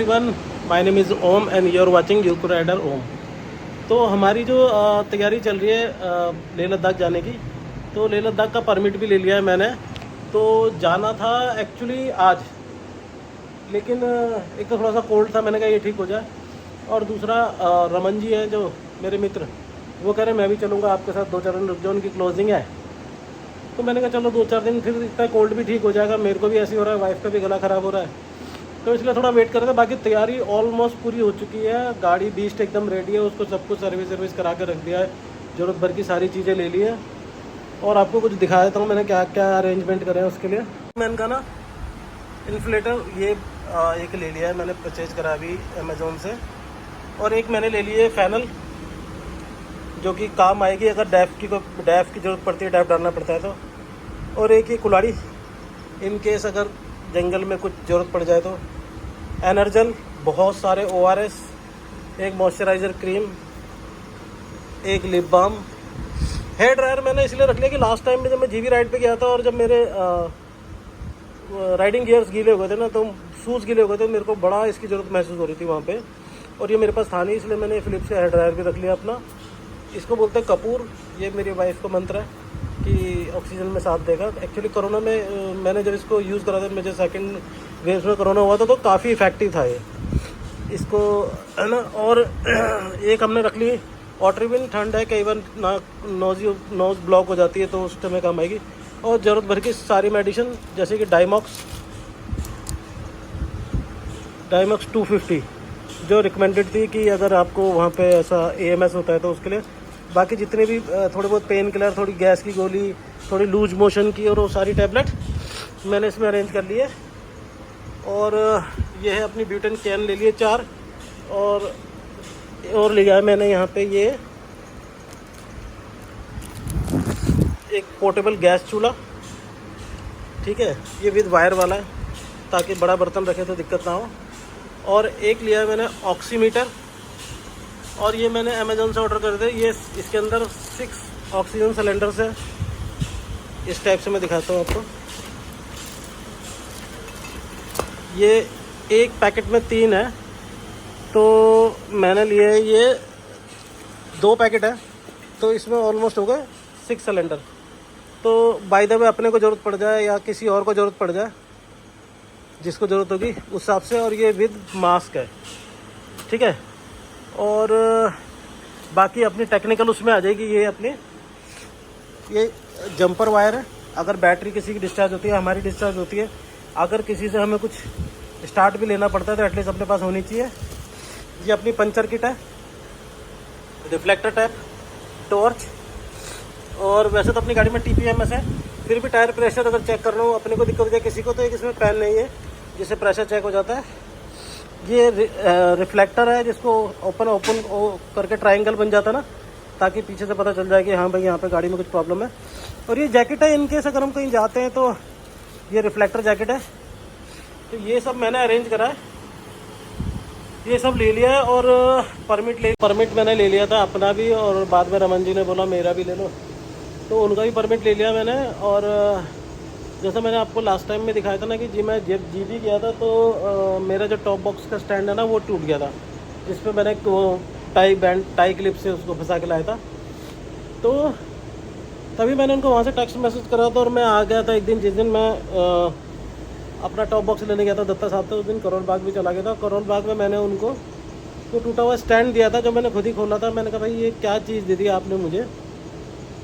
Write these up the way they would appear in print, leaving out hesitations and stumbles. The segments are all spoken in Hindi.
Everyone, my name is Om and you are watching Yuko rider Om. तो हमारी जो तैयारी चल रही है लेह लद्दाख जाने की, तो लेह लद्दाख का परमिट भी ले लिया है मैंने। तो जाना था एक्चुअली आज, लेकिन एक तो थोड़ा सा कोल्ड था, मैंने कहा ये ठीक हो जाए। और दूसरा रमन जी हैं जो मेरे मित्र, वो कह रहे मैं भी चलूँगा आपके साथ, 2-4 दिन रुक जाओ, उनकी क्लोजिंग है। तो मैंने कहा चलो 2-4 दिन, फिर इतना कोल्ड भी ठीक हो जाएगा, मेरे को भी ऐसे हो रहा है, वाइफ का भी गला ख़राब हो रहा है, तो इसलिए थोड़ा वेट कर रहे थे। बाकी तैयारी ऑलमोस्ट पूरी हो चुकी है, गाड़ी बीस्ट एकदम रेडी है, उसको सब कुछ सर्विस करा के रख दिया है, ज़रूरत भर की सारी चीज़ें ले ली है। और आपको कुछ दिखा देता हूँ मैंने क्या क्या अरेंजमेंट करे हैं उसके लिए। मैंने कहा ना इन्फ्लेटर, ये एक ले लिया है मैंने, परचेज करा अभी अमेज़ोन से। और एक मैंने ले ली है फैनल, जो कि काम आएगी अगर डैफ की ज़रूरत पड़ती है, डैफ डालना पड़ता है तो। और एक ही कुल्हाड़ी, इन केस अगर जंगल में कुछ ज़रूरत पड़ जाए तो। एनर्जल, बहुत सारे ORS, एक मॉइस्चराइज़र क्रीम, एक लिप बाम। हेयर ड्रायर मैंने इसलिए रख लिया कि लास्ट टाइम में जब मैं जीवी राइड पे गया था और जब मेरे राइडिंग गियर्स गीले हो गए थे ना, तो शूज़ गीले हो गए थे, मेरे को बड़ा इसकी ज़रूरत महसूस हो रही थी वहाँ पे। और ये मेरे पास था नहीं, इसलिए मैंने फिलिप्स से हेयर ड्रायर भी रख लिया अपना। इसको बोलते हैं कपूर, ये मेरी वाइफ का मंत्र है कि ऑक्सीजन में साथ देगा। एक्चुअली कोरोना में मैंने जब इसको यूज़ करा था, मुझे सेकंड वेव में कोरोना हुआ था, तो काफ़ी इफ़ेक्टिव था ये, इसको है ना। और एक हमने रख ली ऑट्रिविन, ठंड है, कई बार नोज़ ब्लॉक हो जाती है तो उस समय काम आएगी। और ज़रूरत भर की सारी मेडिसिन, जैसे कि डाइमॉक्स 250, जो रिकमेंडेड थी कि अगर आपको वहाँ पे ऐसा AMS होता है तो उसके लिए। बाकी जितने भी थोड़े बहुत पेन किलर, थोड़ी गैस की गोली, थोड़ी लूज मोशन की, और वो सारी टैबलेट मैंने इसमें अरेंज कर ली है। और ये है अपनी ब्यूटेन कैन ले लिए 4, और लिया है मैंने यहाँ पे ये एक पोर्टेबल गैस चूल्हा, ठीक है, ये विद वायर वाला है ताकि बड़ा बर्तन रखे तो दिक्कत ना हो। और एक लिया है मैंने ऑक्सीमीटर, और ये मैंने अमेज़ोन से ऑर्डर कर दिया। ये इसके अंदर 6 ऑक्सीजन सिलेंडर्स है, इस टाइप से मैं दिखाता हूँ आपको। ये एक पैकेट में 3 है, तो मैंने लिए ये 2 पैकेट है, तो इसमें ऑलमोस्ट हो गए 6 सिलेंडर। तो बाय द वे अपने को ज़रूरत पड़ जाए या किसी और को ज़रूरत पड़ जाए, जिसको ज़रूरत होगी उस हिसाब से। और ये विद मास्क है, ठीक है। और बाकी अपनी टेक्निकल उसमें आ जाएगी। ये अपनी ये जंपर वायर है, अगर बैटरी किसी की डिस्चार्ज होती है, हमारी डिस्चार्ज होती है, अगर किसी से हमें कुछ स्टार्ट भी लेना पड़ता है तो एटलीस्ट अपने पास होनी चाहिए। ये अपनी पंचर किट है, रिफ्लेक्टर टैप, टॉर्च। और वैसे तो अपनी गाड़ी में TPMS है, फिर भी टायर प्रेशर अगर चेक करना हो, अपने को दिक्कत हो जाए किसी को, तो एक इसमें पेन नहीं है जिससे प्रेशर चेक हो जाता है। ये रिफ्लेक्टर है, जिसको ओपन करके ट्रायंगल बन जाता है ना, ताकि पीछे से पता चल जाए कि हाँ भाई यहाँ पे गाड़ी में कुछ प्रॉब्लम है। और ये जैकेट है, इनकेस अगर हम कहीं जाते हैं तो ये रिफ्लेक्टर जैकेट है। तो ये सब मैंने अरेंज करा है, ये सब ले लिया है। और परमिट मैंने ले लिया था अपना भी, और बाद में रमन जी ने बोला मेरा भी ले लो, तो उनका भी परमिट ले लिया मैंने। और जैसा मैंने आपको लास्ट टाइम में दिखाया था ना कि जी मैं जब जीबी गया था, तो मेरा जो टॉप बॉक्स का स्टैंड है ना, वो टूट गया था, जिस पे मैंने टाई क्लिप से उसको फंसा के लाया था। तो तभी मैंने उनको वहाँ से टेक्स्ट मैसेज करा था, और मैं आ गया था एक दिन, जिस दिन मैं अपना टॉप बॉक्स लेने गया था दत्ता साहब से, उस दिन करोल बाग भी चला गया था। करोल बाग में मैंने उनको वो टूटा हुआ स्टैंड दिया था, जो मैंने खुद ही खोला था। मैंने कहा भाई ये क्या चीज़ दे दी आपने मुझे,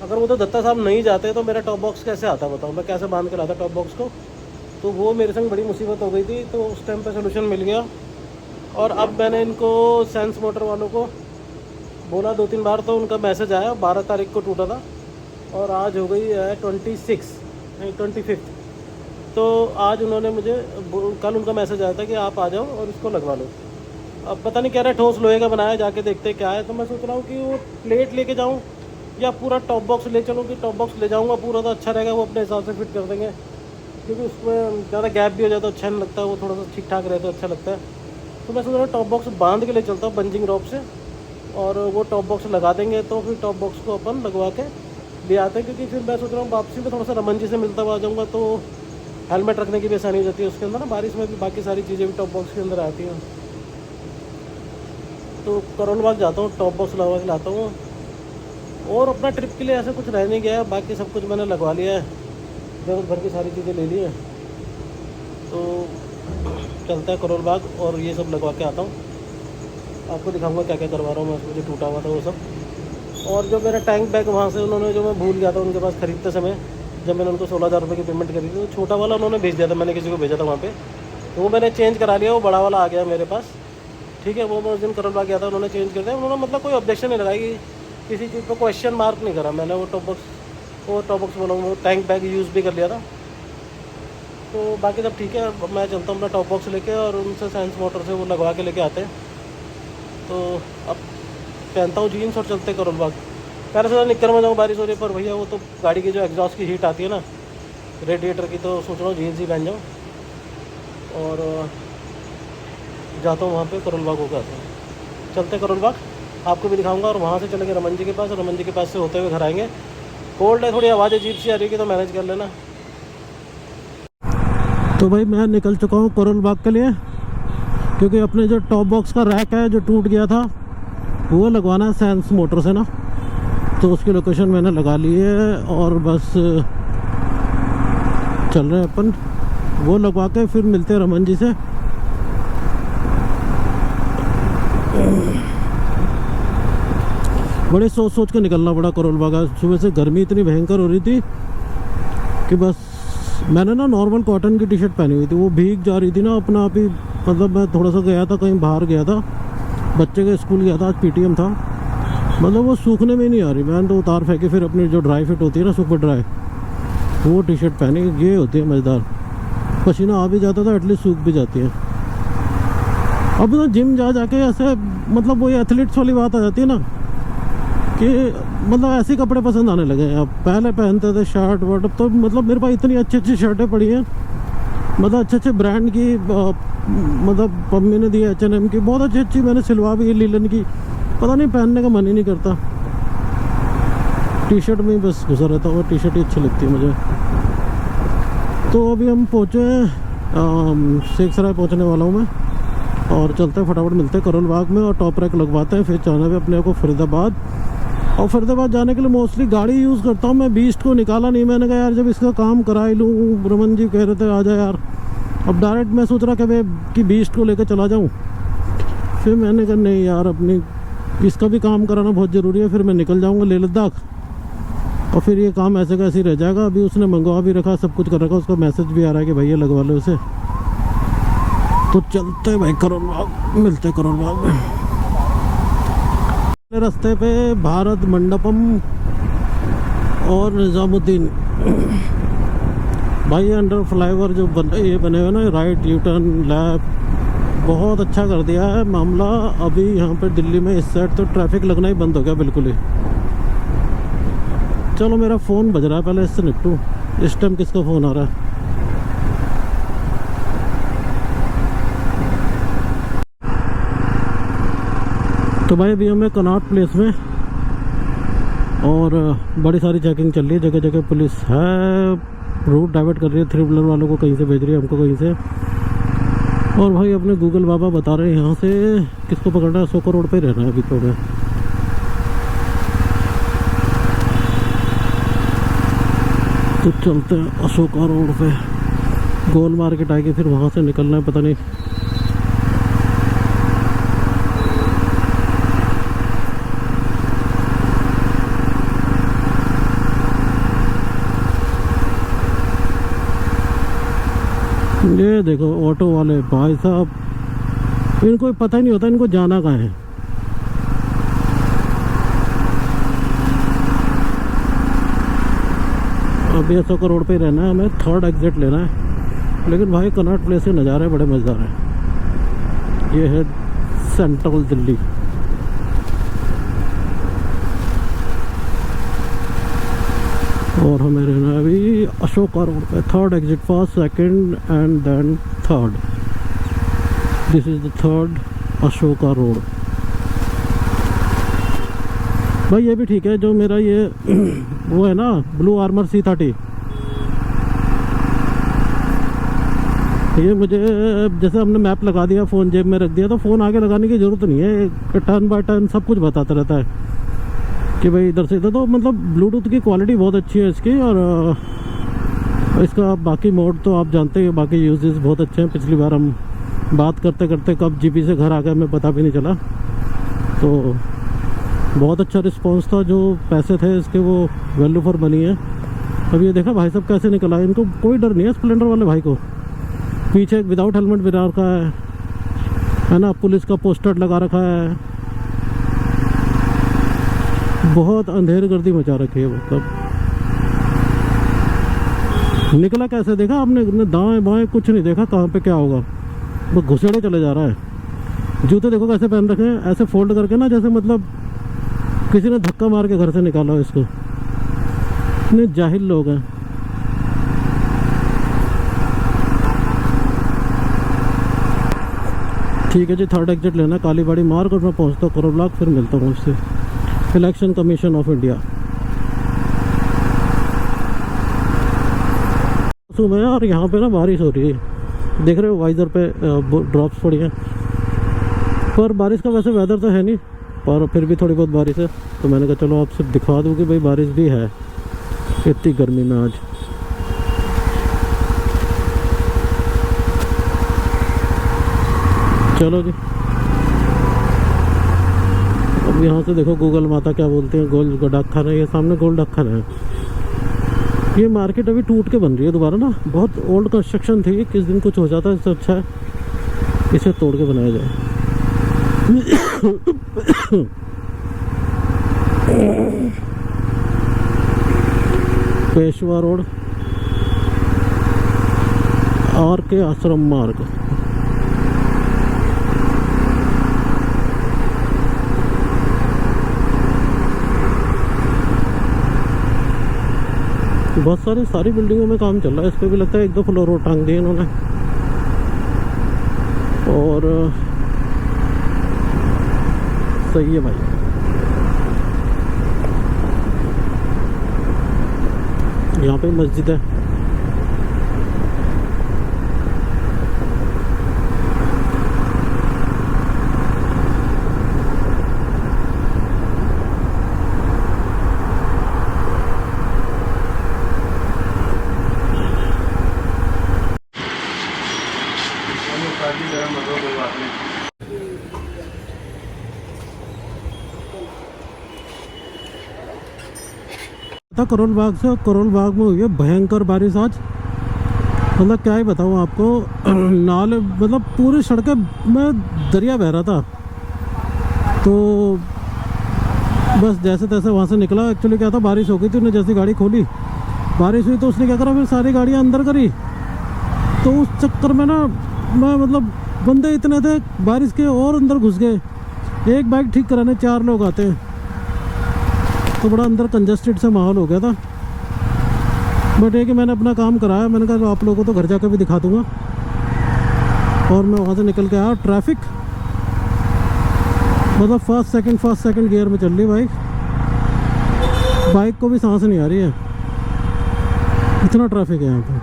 अगर वो तो दत्ता साहब नहीं जाते तो मेरा टॉप बॉक्स कैसे आता, बताओ मैं कैसे बांध के लाता टॉप बॉक्स को। तो वो मेरे संग बड़ी मुसीबत हो गई थी, तो उस टाइम पे सोल्यूशन मिल गया। और अब मैंने इनको सेंस मोटर वालों को बोला 2-3 बार, तो उनका मैसेज आया। 12 तारीख को टूटा था, और आज हो गई है 25। तो आज उन्होंने मुझे कल उनका मैसेज आया था कि आप आ जाओ और इसको लगवा लो। अब पता नहीं कह रहा ठोस लोहे का बनाया, जाके देखते क्या है। तो मैं सोच रहा हूँ कि वो प्लेट लेके जाऊँ या पूरा टॉप बॉक्स ले चलूँ। कि टॉप बॉक्स ले जाऊँगा पूरा तो अच्छा रहेगा, वो अपने हिसाब से फिट कर देंगे, क्योंकि उसमें ज़्यादा गैप भी हो जाता है तो अच्छा नहीं लगता, वो थोड़ा सा ठीक ठाक रहता है, अच्छा लगता है। तो मैं सोच रहा हूँ टॉप बॉक्स बांध के ले चलता हूँ बंजिंग रॉप से, और वो टॉप बॉक्स लगा देंगे, तो फिर टॉप बॉक्स को अपन लगवा के ले आते हैं। क्योंकि फिर मैं सोच रहा हूँ वापसी में थोड़ा सा रमन जी से मिलता हुआ आ जाऊँगा, तो हेलमेट रखने की भी आसानी हो जाती है उसके अंदर ना, बारिश में भी बाकी सारी चीज़ें भी टॉप बॉक्स के अंदर आती हैं। तो करोल बाग जाता हूँ, टॉप बॉक्स लगवा के लाता हूँ। और अपना ट्रिप के लिए ऐसा कुछ रह नहीं गया है, बाकी सब कुछ मैंने लगवा लिया है, जरूरत भर की सारी चीज़ें ले ली हैं। तो चलता है करोल बाग और ये सब लगवा के आता हूँ, आपको दिखाऊंगा क्या क्या करवा रहा हूँ मैं उसमें, जो टूटा हुआ था वो सब। और जो मेरा टैंक बैग वहाँ से उन्होंने, जो मैं भूल गया था उनके पास खरीदते समय, जब मैंने उनको 16,000 रुपये की पेमेंट करी थी, तो छोटा वाला उन्होंने भेज दिया था, मैंने किसी को भेजा था वहाँ पे, तो वो मैंने चेंज करा लिया, वो बड़ा वाला आ गया मेरे पास। ठीक है, वो मैं उस दिन करोल बाग गया था, उन्होंने चेंज कर दिया। उन्होंने मतलब कोई ऑब्जेक्शन नहीं लगाई, किसी चीज़ पर क्वेश्चन मार्क नहीं करा। मैंने वो टॉप बॉक्स बोला, वो टैंक बैग यूज़ भी कर लिया था। तो बाकी सब ठीक है। अब मैं चलता हूँ अपना टॉप बॉक्स लेके, और उनसे साइंस मोटर से वो लगवा के लेके आते हैं। तो अब पहनता हूँ जीन्स और चलते करोल बाग। पहले से निक्कर में जाऊँ, बारिश हो रही है, पर भैया वो तो गाड़ी की जो एग्जॉस्ट की हीट आती है ना रेडिएटर की, तो सोच रहा हूँ जीन्स ही पहन जाऊँ और जाता हूँ वहाँ पे करोल बाग होकर आता हूँ। चलते करोल बाग, आपको भी दिखाऊंगा। और वहाँ से चलेंगे रमन जी के पास, रमन जी के पास से होते हुए घर आएंगे। कोल्ड है, थोड़ी आवाज़ अजीब सी आ रही है, तो मैनेज कर लेना। तो भाई मैं निकल चुका हूँ करोल बाग के लिए, क्योंकि अपने जो टॉप बॉक्स का रैक है जो टूट गया था, वो लगवाना है साइंस मोटर से ना। तो उसकी लोकेशन मैंने लगा ली है, और बस चल रहे हैं अपन, वो लगवा के फिर मिलते हैं रमन जी से। बड़े सोच सोच के निकलना पड़ा करोल बाग। सुबह से गर्मी इतनी भयंकर हो रही थी कि बस मैंने ना नॉर्मल कॉटन की टी शर्ट पहनी हुई थी, वो भीग जा रही थी ना अपना आप ही। मतलब मैं थोड़ा सा गया था, कहीं बाहर गया था, बच्चे के स्कूल गया था, आज पीटीएम था, मतलब वो सूखने में नहीं आ रही। मैंने तो उतार फेंकी, फिर अपनी जो ड्राई फिट होती है ना, सुपर ड्राई, वो टी शर्ट पहनी। ये होती है मज़ेदार, पसीना आ भी जाता था, एटलीस्ट सूख भी जाती है। अब ना जिम जा जाके ऐसे, मतलब वही एथलीट्स वाली बात आ जाती है ना, कि मतलब ऐसे कपड़े पसंद आने लगे हैं। अब पहले पहनते थे शर्ट वर्ट, अब तो मतलब मेरे पास इतनी अच्छी अच्छी शर्टें पड़ी हैं, मतलब अच्छे अच्छे ब्रांड की, मतलब मम्मी ने दी H&M की, बहुत अच्छी अच्छी मैंने सिलवा भी लीलन की, पता नहीं पहनने का मन ही नहीं करता। टी शर्ट में ही बस घुसा रहता हूँ, टी शर्ट ही अच्छी लगती है मुझे। तो अभी हम पहुँचे शेख सराय पहुँचने वाला हूँ मैं, और चलते हैं फटाफट, मिलते हैं करोल बाग में और टॉप रैक लगवाते हैं। फिर जाना भी अपने को फरीदाबाद, और फरीदाबाद जाने के लिए मोस्टली गाड़ी यूज़ करता हूँ मैं। बीस्ट को निकाला नहीं, मैंने कहा यार जब इसका काम करा ही लूँ, रमन जी कह रहे थे आ जा यार। अब डायरेक्ट मैं सोच रहा कि बीस्ट को लेकर चला जाऊँ, फिर मैंने कहा नहीं यार, अपनी इसका भी काम कराना बहुत ज़रूरी है। फिर मैं निकल जाऊँगा लेह लद्दाख, और फिर ये काम ऐसे का ऐसे ही रह जाएगा। अभी उसने मंगवा भी रखा, सब कुछ कर रखा, उसका मैसेज भी आ रहा है कि भैया लगवा लो उसे। तो चलते हैं भाई करोल बाग, मिलते हैं करोल बाग में। रास्ते पे भारत मंडपम और निज़ामुद्दीन भाई, अंडर फ्लाईओवर जो ये बने हुए ना, राइट यू टर्न लेफ्ट, बहुत अच्छा कर दिया है मामला। अभी यहाँ पे दिल्ली में इस साइड तो ट्रैफिक लगना ही बंद हो गया बिल्कुल ही। चलो मेरा फ़ोन बज रहा है, पहले इससे निपटूँ। इस टाइम किसका फ़ोन आ रहा है? तो भाई अभी हमें कनॉट प्लेस में, और बड़ी सारी चेकिंग चल रही है, जगह जगह पुलिस है, रूट डाइवर्ट कर रही है, 3 व्हीलर वालों को कहीं से भेज रही है, हमको कहीं से। और भाई अपने गूगल बाबा बता रहे हैं यहाँ से किसको पकड़ना है, अशोका रोड पे रहना है अभी थोड़ा। तो चलते हैं अशोका रोड पे, गोल मार्केट आएगी, फिर वहाँ से निकलना है, पता नहीं। ये देखो ऑटो वाले भाई साहब, इनको पता ही नहीं होता इनको जाना कहाँ है। अभी अशोका रोड पे रहना है हमें, 3rd एग्जिट लेना है। लेकिन भाई कनॉट प्लेस के नज़ारे बड़े मज़ेदार हैं। ये है सेंट्रल दिल्ली। और हमें रहना है अभी अशोका रोड पे, 3rd exit, first, 2nd and then 3rd। This is the 3rd Ashoka road. भाई ये भी ठीक है, जो मेरा ये वो है ना ब्लू आर्मर C30, ये मुझे जैसे हमने मैप लगा दिया, फ़ोन जेब में रख दिया, तो फ़ोन आगे लगाने की ज़रूरत नहीं है, टर्न बाय टर्न सब कुछ बताता रहता है कि भाई इधर से इधर। तो मतलब ब्लूटूथ की क्वालिटी बहुत अच्छी है इसकी, और इसका बाकी मोड तो आप जानते हैं, बाकी यूजेस बहुत अच्छे हैं। पिछली बार हम बात करते करते कब जीपी से घर आ गए हमें पता भी नहीं चला। तो बहुत अच्छा रिस्पॉन्स था, जो पैसे थे इसके वो वैल्यू फॉर मनी है। अब ये देखा भाई साहब कैसे निकला, इनको कोई डर नहीं है स्प्लेंडर वाले भाई को। पीछे एक विदाउट हेलमेट भी रखा है ना, पुलिस का पोस्टर लगा रखा है, बहुत अंधेर गर्दी मचा रखी है। मतलब निकला कैसे देखा आपने, दाएं बाएं कुछ नहीं देखा कहाँ पे क्या होगा, वो घुसेड़े चले जा रहा है। जूते देखो कैसे पहन रखे हैं, ऐसे फोल्ड करके ना, जैसे मतलब किसी ने धक्का मार के घर से निकाला हो इसको। इतने जाहिल लोग हैं। ठीक है जी, थर्ड एग्जिट लेना, कालीबाड़ी मार्ग, और मैं पहुंचता हूँ करोल ब्लॉक, फिर मिलता हूँ उससे। इलेक्शन कमीशन ऑफ इंडिया सुबह, और यहाँ पे ना बारिश हो रही है, देख रहे हो वाइजर पे ड्रॉप्स पड़ी हैं। पर बारिश का वैसे वेदर तो है नहीं, पर फिर भी थोड़ी बहुत बारिश है, तो मैंने कहा चलो आपसे दिखा दूँ कि भाई बारिश भी है इतनी गर्मी में आज। चलो जी, अब यहाँ से देखो गूगल माता क्या बोलते हैं, गोल डाक खाना, ये सामने गोल डाक खाना है। ये मार्केट अभी टूट के बन रही है दोबारा ना, बहुत ओल्ड कंस्ट्रक्शन थी, किस दिन कुछ हो जाता है, इससे अच्छा है इसे तोड़ के बनाया जाए। पेशवा रोड, आर के आश्रम मार्ग। बहुत सारी बिल्डिंगों में काम चल रहा है, इस पे भी लगता है 1-2 फ्लोर और टांग दिए इन्होंने। और सही है भाई। यहाँ पे मस्जिद है, करोल बाग से, करोल बाग में हुई है भयंकर बारिश आज। मतलब क्या ही बताऊँ आपको, नाले मतलब पूरी सड़कें में दरिया बह रहा था। तो बस जैसे तैसे वहाँ से निकला। एक्चुअली क्या था, बारिश हो गई थी, उन्हें जैसी गाड़ी खोली बारिश हुई, तो उसने क्या करा, फिर सारी गाड़ियाँ अंदर करी। तो उस चक्कर में ना मैं मतलब बंदे इतने थे बारिश के, और अंदर घुस गए। एक बाइक ठीक कराने 4 लोग आते हैं, तो बड़ा अंदर कंजस्टेड सा माहौल हो गया था। बट ये कि मैंने अपना काम कराया, मैंने कहा आप लोगों को तो घर जाकर भी दिखा दूंगा। और मैं वहाँ से निकल के आया, ट्रैफिक मतलब फर्स्ट सेकंड गियर में चल रही बाइक। बाइक को भी सांस नहीं आ रही है, इतना ट्रैफिक है यहाँ पे।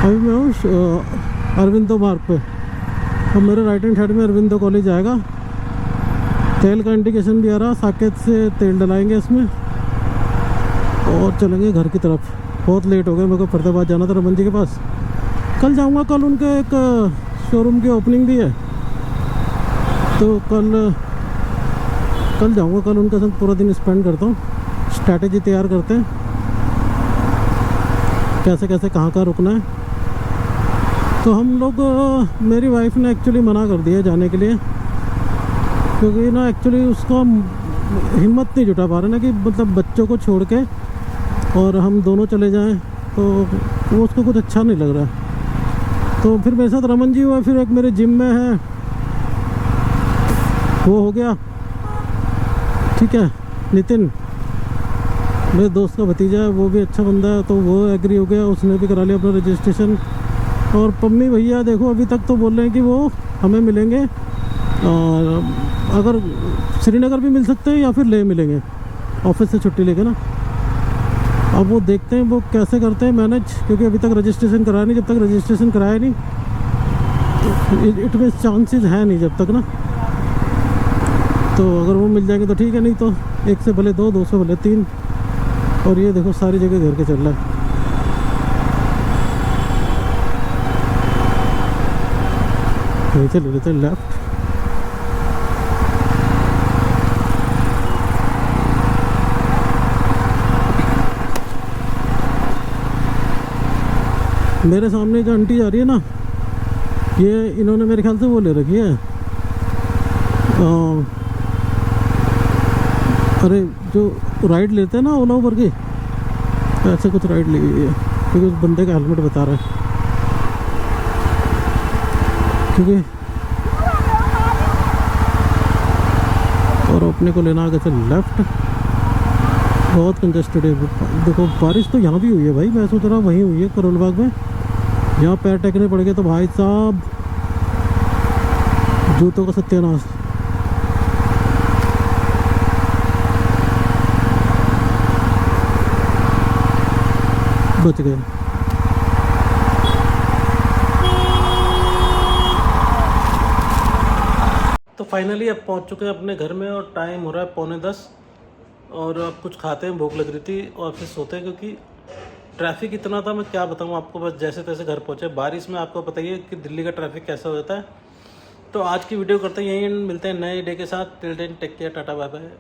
अभी मैं हूँ अरविंदो मार्ग पे, अब मेरे राइट हैंड साइड में अरविंदो कॉलेज आएगा। तेल का इंडिकेशन भी आ रहा, साकेत से तेल डलाएंगे इसमें और चलेंगे घर की तरफ। बहुत लेट हो गए, मेरे को फरीदाबाद जाना था रमन जी के पास। कल जाऊंगा, कल उनके एक शोरूम की ओपनिंग भी है, तो कल जाऊंगा, कल उनके साथ पूरा दिन स्पेंड करता हूँ। स्ट्रैटेजी तैयार करते हैं, कैसे कैसे कहाँ रुकना है। तो हम लोग, मेरी वाइफ ने एक्चुअली मना कर दिया जाने के लिए, क्योंकि ना एक्चुअली उसको हिम्मत नहीं जुटा पा रहे ना कि मतलब बच्चों को छोड़ के और हम दोनों चले जाएं, तो वो उसको कुछ अच्छा नहीं लग रहा। तो फिर मेरे साथ रमन जी हुआ, फिर एक मेरे जिम में है वो हो गया, ठीक है। नितिन मेरे दोस्त का भतीजा है, वो भी अच्छा बंदा है, तो वो एग्री हो गया, उसने भी करा लिया अपना रजिस्ट्रेशन। और पम्मी भैया देखो अभी तक तो बोल रहे हैं कि वो हमें मिलेंगे, और अगर श्रीनगर भी मिल सकते हैं या फिर ले मिलेंगे। ऑफिस से छुट्टी लेके ना। अब वो देखते हैं वो कैसे करते हैं मैनेज, क्योंकि अभी तक रजिस्ट्रेशन कराया नहीं। जब तक रजिस्ट्रेशन कराया नहीं तो इट में चांसेस है नहीं जब तक ना। तो अगर वो मिल जाएंगे तो ठीक है, नहीं तो एक से भले दो, दो से भले तीन। और ये देखो सारी जगह घर के चल रहा है। यहीं से ले लेते हैं लेफ्ट। मेरे सामने जो आंटी जा रही है ना, ये इन्होंने मेरे ख्याल से वो ले रखी है, अरे जो राइड लेते हैं ना ओला उबर की, ऐसे कुछ राइड ली हुई है। क्योंकि उस बंदे का हेलमेट बता रहा है, क्योंकि और अपने को लेना आगे से लेफ्ट। बहुत कंजेस्टेड है। देखो बारिश तो यहाँ भी हुई है भाई, मैं सोच रहा वहीं हुई है करोल बाग में। यहाँ पैर टेकने पड़ गए तो भाई साहब जूतों का सत्यानाश। बच गए। तो फाइनली अब पहुंच चुके हैं अपने घर में और टाइम हो रहा है 9:45। और अब कुछ खाते हैं, भूख लग रही थी, और फिर सोते हैं क्योंकि ट्रैफिक इतना था, मैं क्या बताऊं आपको। बस जैसे तैसे घर पहुंचे। बारिश में आपको पता ही है कि दिल्ली का ट्रैफिक कैसा हो जाता है। तो आज की वीडियो करते हैं यहीं, मिलते हैं नए डे के साथ। Till then take care, tata bye bye.